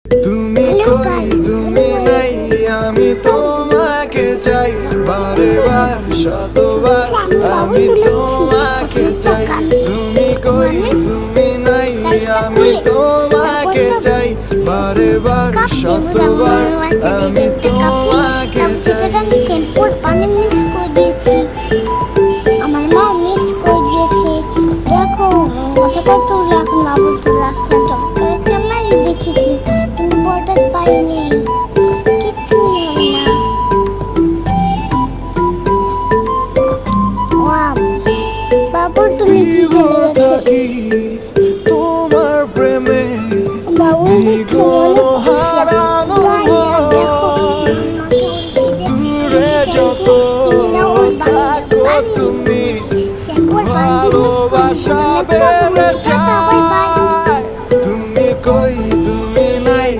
তুমি কই তুমি নাই আমি তোমাকে চাই বারে বার শতবার আমি তোমাকে চাই তুমি কই তুমি নাই আমি তোমাকে চাই বারে বার শতবার আমি তোমাকে চাই। পানি মিক্স করে দিয়েছি, আমার মা মিক্স করে দিয়েছে। দেখো মজা কত এখন মা বলছে লাস্ট টাইম দেখেছি কিন্তু বর্ডার পাইনি।